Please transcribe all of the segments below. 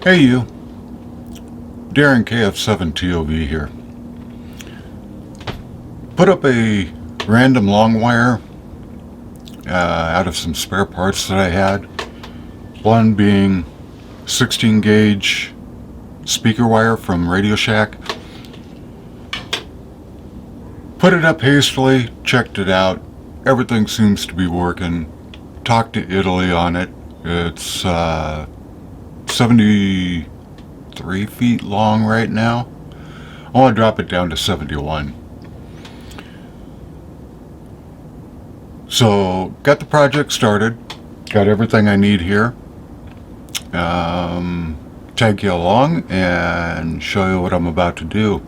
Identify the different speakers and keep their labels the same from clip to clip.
Speaker 1: Hey you, Darren KF7TOV here. Put up a random long wire out of some spare parts that I had. One being 16 gauge speaker wire from Radio Shack. Put it up hastily, checked it out. Everything seems to be working. Talked to Italy on it. It's 73 feet long right now. I want to drop it down to 71. So, got the project started. Got everything I need here. Tag you along and show you what I'm about to do.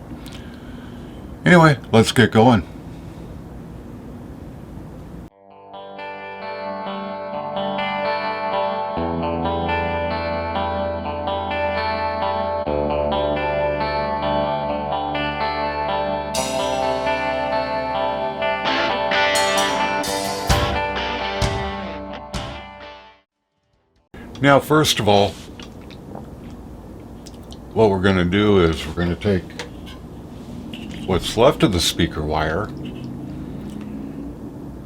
Speaker 1: Anyway, let's get going. Now, first of all, what we're going to do is we're going to take what's left of the speaker wire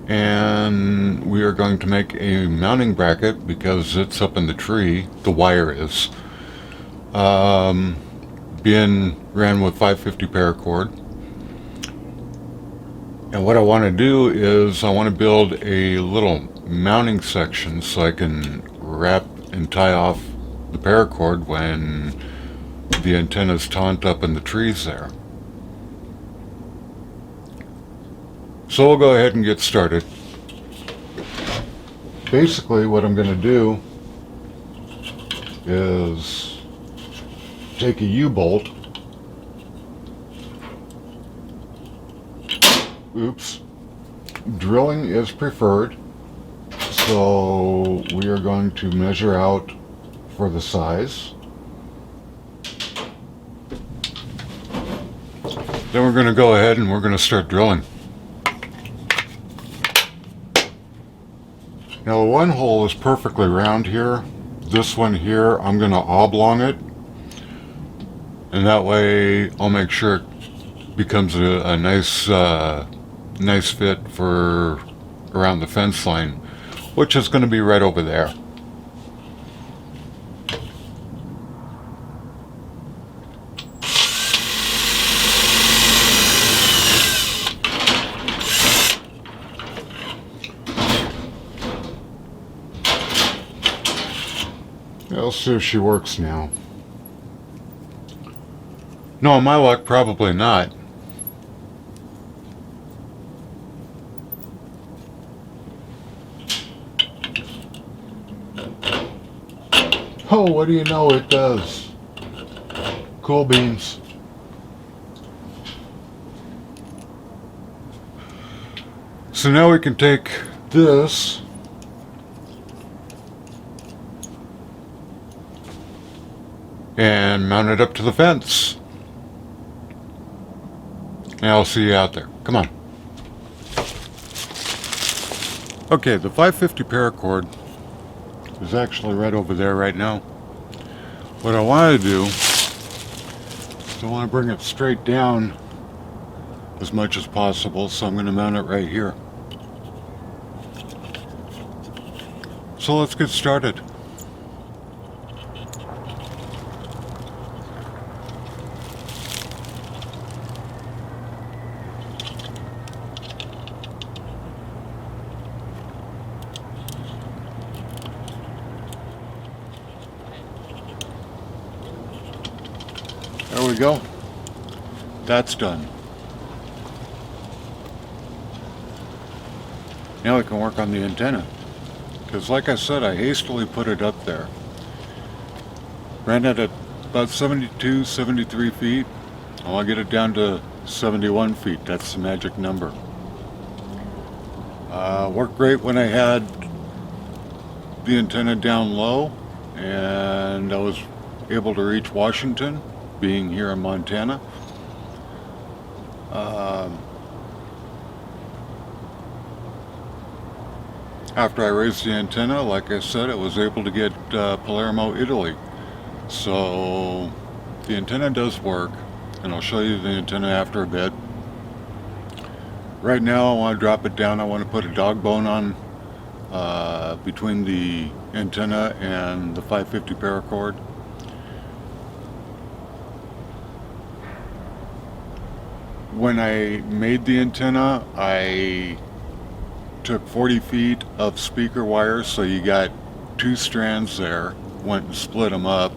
Speaker 1: and we are going to make a mounting bracket because it's up in the tree. The wire is being ran with 550 paracord. And what I want to do is I want to build a little mounting section so I can wrap and tie off the paracord when the antenna's taunt up in the trees there. So we'll go ahead and get started. Basically what I'm going to do is take a U-bolt. Oops. Drilling is preferred. So we are going to measure out for the size. Then we're going to go ahead and we're going to start drilling. Now the one hole is perfectly round here. This one here, I'm going to oblong it. And that way I'll make sure it becomes a nice fit for around the fence line, which is going to be right over there. Let's see if she works now. No, my luck, probably not. Oh, what do you know, it does. Cool beans. So now we can take this and mount it up to the fence. And I'll see you out there. Come on. Okay, the 550 paracord is actually right over there right now. What I want to do is I want to bring it straight down as much as possible, so I'm going to mount it right here. So let's get started. There we go. That's done. Now we can work on the antenna. Because like I said, I hastily put it up there. Ran it at about 72, 73 feet. I want to get it down to 71 feet. That's the magic number. Worked great when I had the antenna down low and I was able to reach Washington, being here in Montana. After I raised the antenna, like I said, I was able to get Palermo, Italy. So the antenna does work, and I'll show you the antenna after a bit. Right now I want to drop it down. I want to put a dog bone on between the antenna and the 550 paracord. When I made the antenna, I took 40 feet of speaker wires, so you got 2 strands there, went and split them up.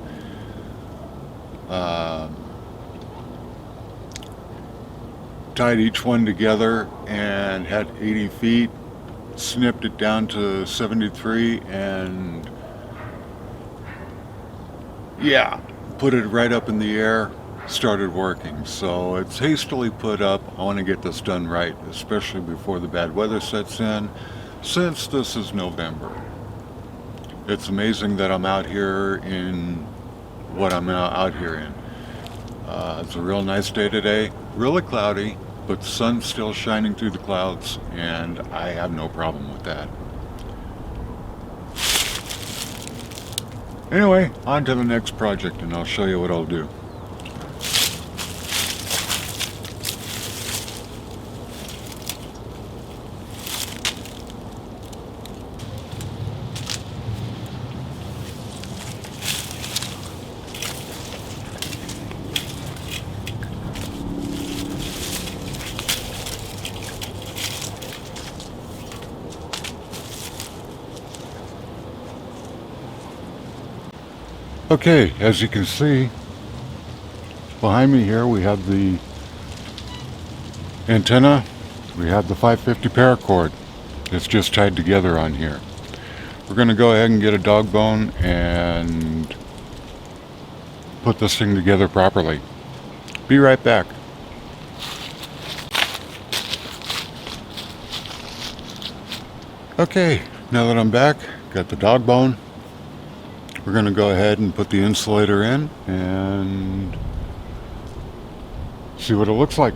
Speaker 1: Tied each one together and had 80 feet, snipped it down to 73, and yeah, put it right up in the air, started working. So it's hastily put up. I want to get this done right, especially before the bad weather sets in, since this is November. It's amazing that I'm out here in what I'm out here in. It's a real nice day today, really cloudy, but the sun's still shining through the clouds, and I have no problem with that. Anyway, on to the next project, and I'll show you what I'll do. Okay, as you can see, behind me here we have the antenna, we have the 550 paracord. It's just tied together on here. We're going to go ahead and get a dog bone and put this thing together properly. Be right back. Okay, now that I'm back, got the dog bone. We're going to go ahead and put the insulator in and see what it looks like.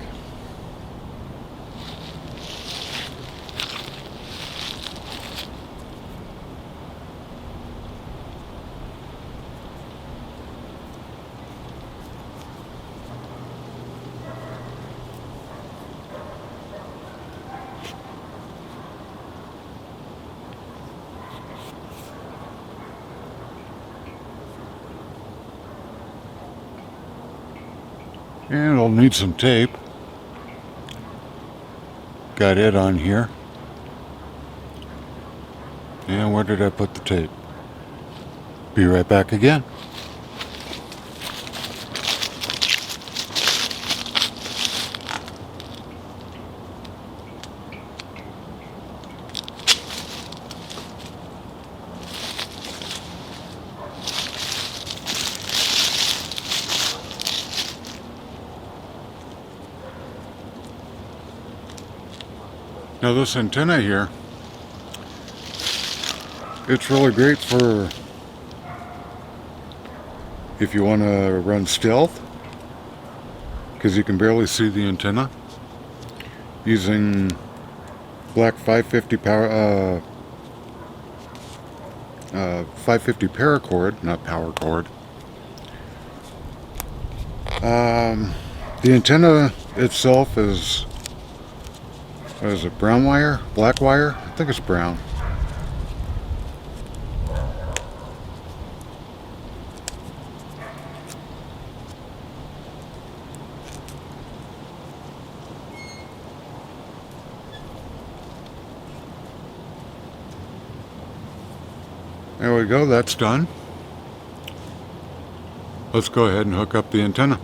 Speaker 1: And it'll need some tape. Got it on here. And where did I put the tape? Be right back again. Now this antenna here, it's really great for if you want to run stealth, because you can barely see the antenna, using black 550 power 550 paracord, not power cord. The antenna itself is, what is it, brown wire? Black wire? I think it's brown. There we go, that's done. Let's go ahead and hook up the antenna.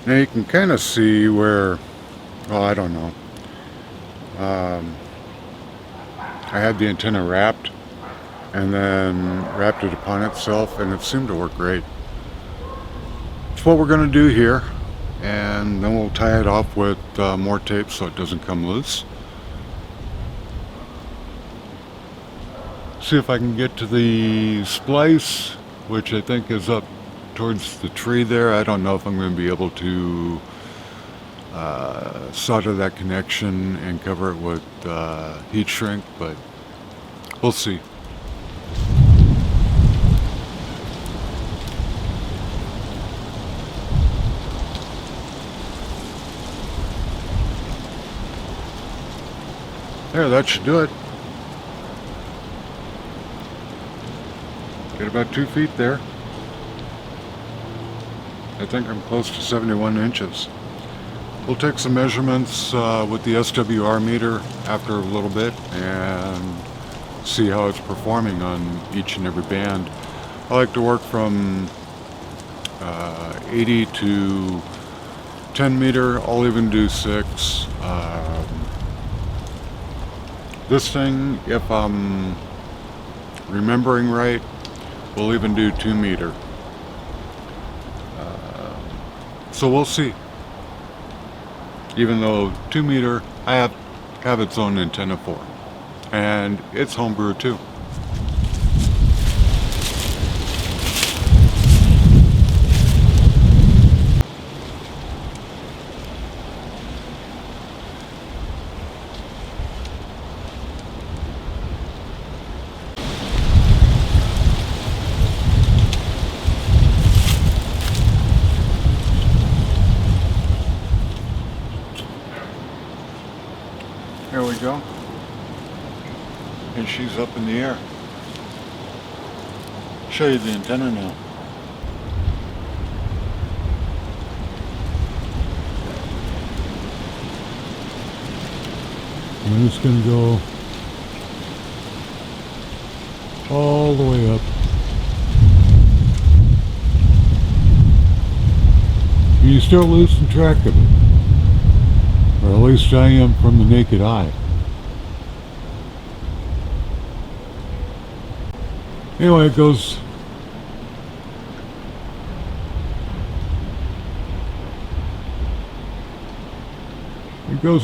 Speaker 1: Now you can kind of see where, well, I don't know. I had the antenna wrapped and then wrapped it upon itself, and it seemed to work great. That's what we're going to do here, and then we'll tie it off with more tape so it doesn't come loose. See if I can get to the splice, which I think is up towards the tree there. I don't know if I'm going to be able to solder that connection and cover it with heat shrink, but we'll see. There, that should do it. Get about 2 feet there. I think I'm close to 71 inches. We'll take some measurements with the SWR meter after a little bit and see how it's performing on each and every band. I like to work from 80 to 10 meter. I'll even do 6. This thing, if I'm remembering right, we'll even do 2 meter. So we'll see. Even though 2 meter, I have its own antenna for, and it's homebrew too. There we go. And she's up in the air. Show you the antenna now.
Speaker 2: I'm just going to go all the way up. You still losing track of it. Or at least I am from the naked eye. Anyway, it goes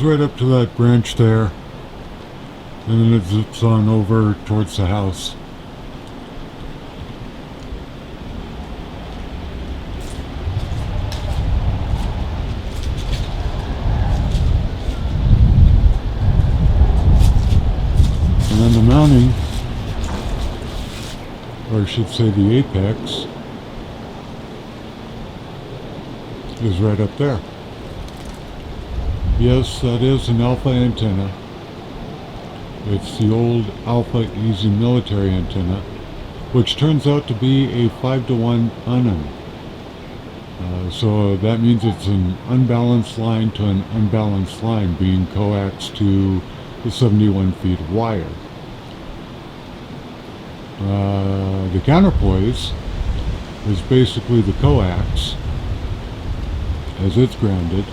Speaker 2: right up to that branch there, and then it zips on over towards the house. And then the mounting, or I should say the apex, is right up there. Yes, that is an alpha antenna. It's the old Alpha Easy military antenna, which turns out to be a 5-to-1 unum. So that means it's an unbalanced line to an unbalanced line being coaxed to the 71 feet of wire. The counterpoise is basically the coax as it's grounded.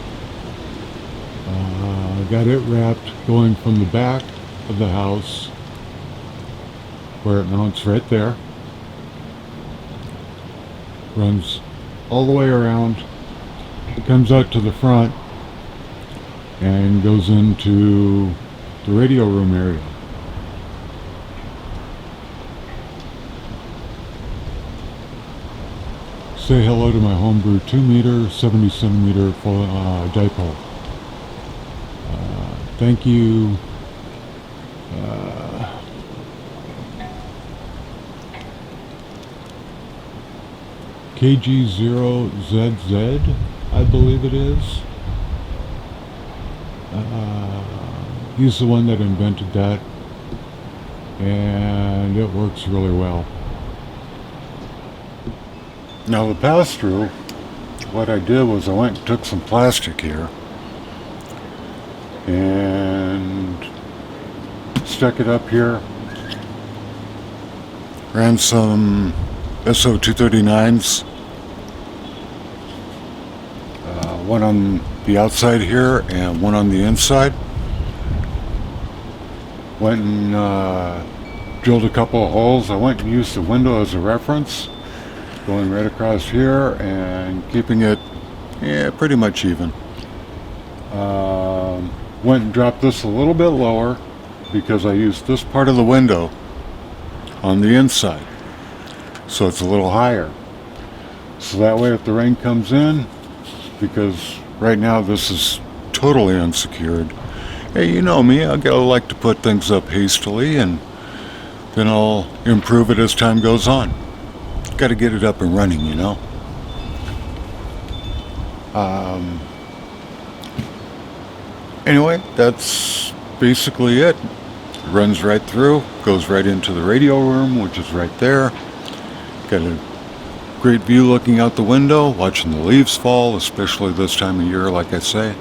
Speaker 2: Got it wrapped going from the back of the house where it mounts right there, runs all the way around, it comes out to the front and goes into the radio room area. Say hello to my homebrew 2 meter, 70 centimeter dipole. Thank you. KG0ZZ, I believe it is. He's the one that invented that, and it works really well.
Speaker 1: Now the pass-through, what I did was I went and took some plastic here and stuck it up here, ran some SO239s, one on the outside here and one on the inside. Went and drilled a couple of holes. I went and used the window as a reference, going right across here and keeping it pretty much even. Went and dropped this a little bit lower because I used this part of the window on the inside, so it's a little higher. So that way if the rain comes in, because right now this is totally unsecured, hey, you know me, I gotta like to put things up hastily and then I'll improve it as time goes on. Gotta get it up and running, you know? Anyway, that's basically it. It runs right through, goes right into the radio room, which is right there. Got a great view looking out the window, watching the leaves fall, especially this time of year, like I say.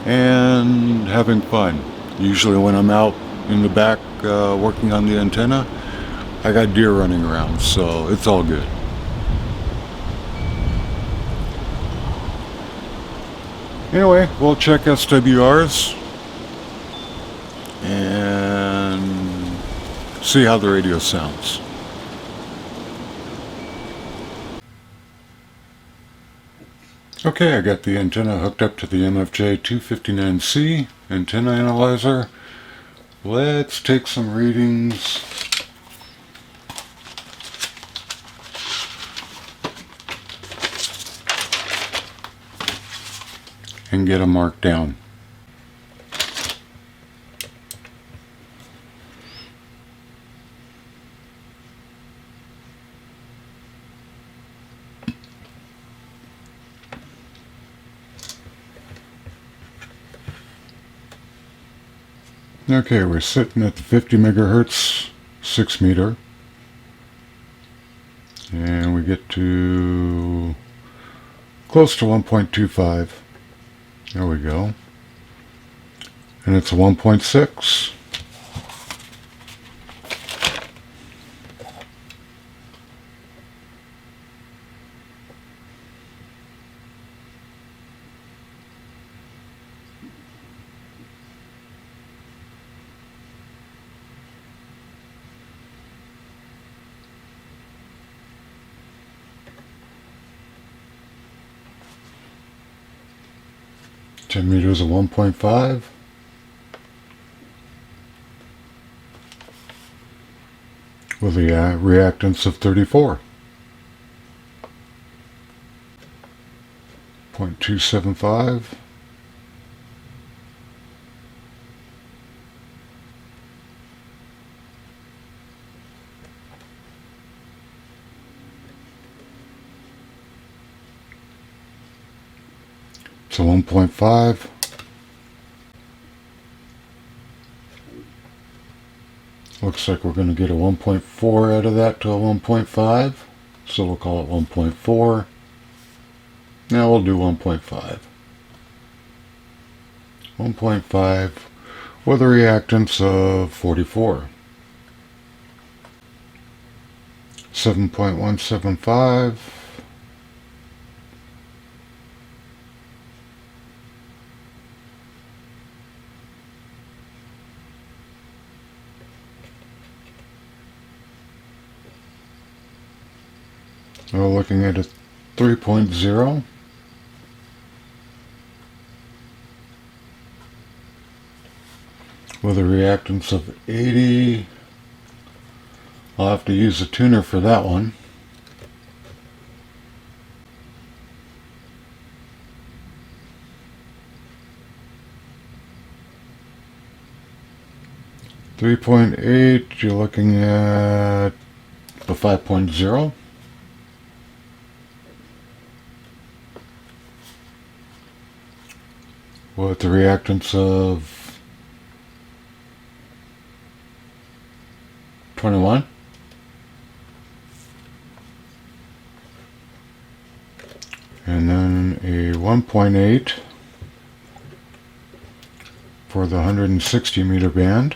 Speaker 1: And having fun. Usually when I'm out in the back working on the antenna, I got deer running around, so it's all good. Anyway, we'll check SWRs and see how the radio sounds. Okay, I got the antenna hooked up to the MFJ 259C antenna analyzer. Let's take some readings. And get them marked down. Okay, we're sitting at the 50 megahertz 6 meter, and we get to close to 1.25. There we go. And it's a 1.6. Ten meters of 1.5. With a reactance of 34. 0.275. It's a 1.5. Looks like we're going to get a 1.4 out of that to a 1.5. So we'll call it 1.4. Now we'll do 1.5. 1.5 with a reactance of 44. 7.175. We're looking at a 3.0. With a reactance of 80. I'll have to use a tuner for that one. .8, you're looking at the 5.0. With the reactance of 21. And then a 1.8 for the 160 meter band.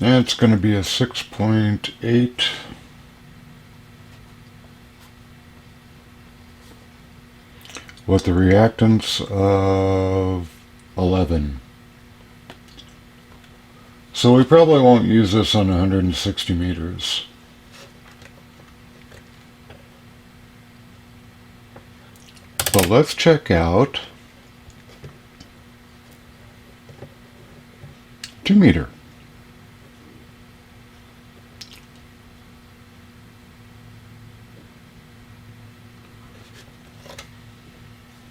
Speaker 1: And it's going to be a 6.8 with the reactance of 11. So we probably won't use this on 160 meters. But let's check out 2 meter.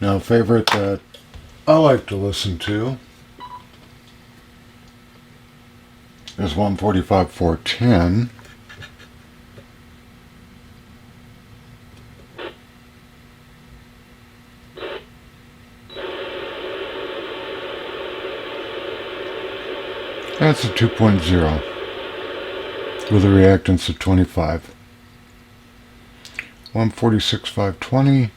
Speaker 1: Now, a favorite that I like to listen to is 145-410. That's a 2.0 with a reactance of 25. 146-520.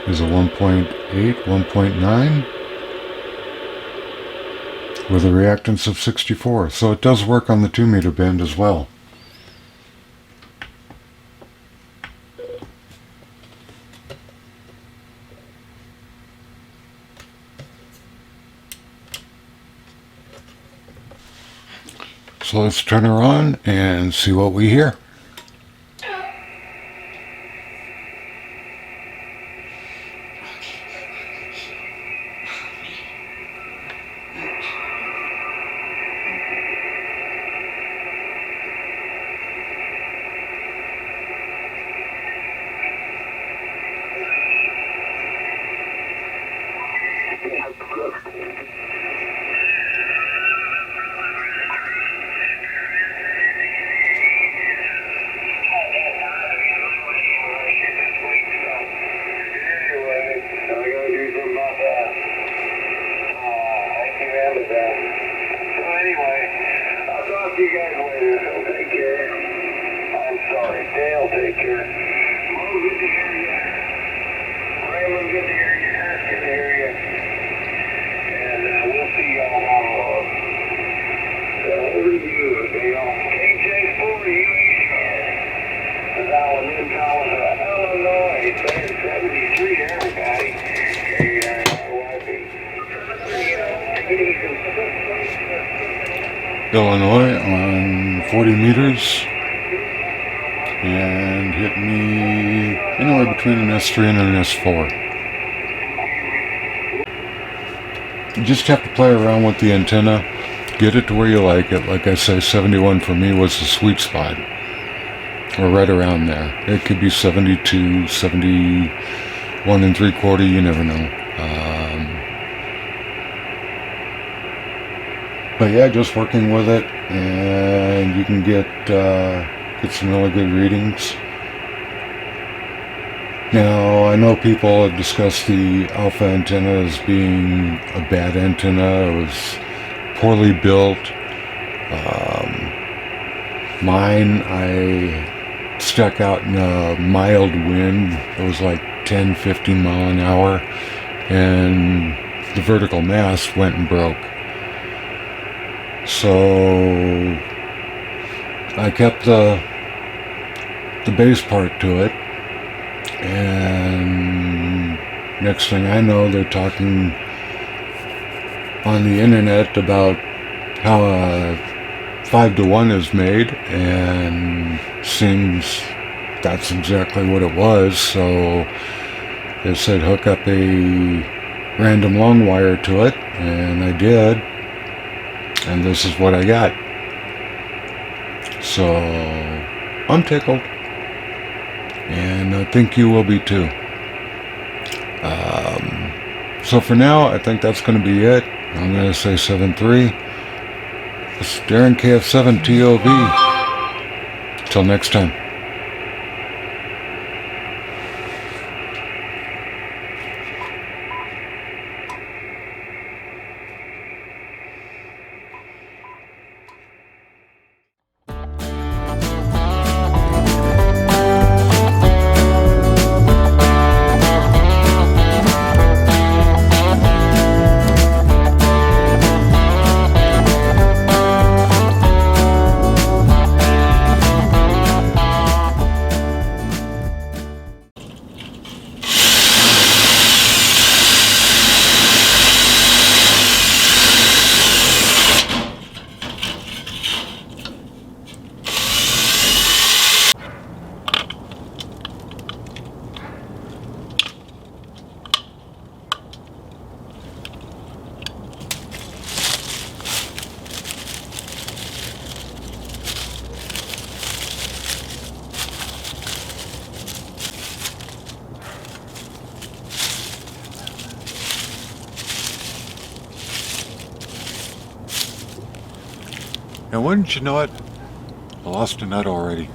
Speaker 1: Is a 1.8, 1.9 with a reactance of 64. So it does work on the 2 meter band as well. So let's turn her on and see what we hear. Illinois on 40 meters and hit me anywhere between an S3 and an S4. You just have to play around with the antenna, get it to where you like it. Like I say, 71 for me was the sweet spot, or right around there. It could be 72, 71 and 3/4, you never know. But yeah, just working with it, and you can get some really good readings. Now, I know people have discussed the alpha antenna as being a bad antenna. It was poorly built. Mine, I stuck out in a mild wind. It was like 10, 15 mile an hour, and the vertical mast went and broke. So I kept the base part to it, and next thing I know, they're talking on the internet about how a 5-to-1 is made, and seems that's exactly what it was. So they said hook up a random long wire to it, and I did. And this is what I got. So I'm tickled, and I think you will be too. So for now, I think that's going to be it. I'm going to say 7-3. This is Darren KF7 TOV. Till next time. And wouldn't you know it, I lost a nut already.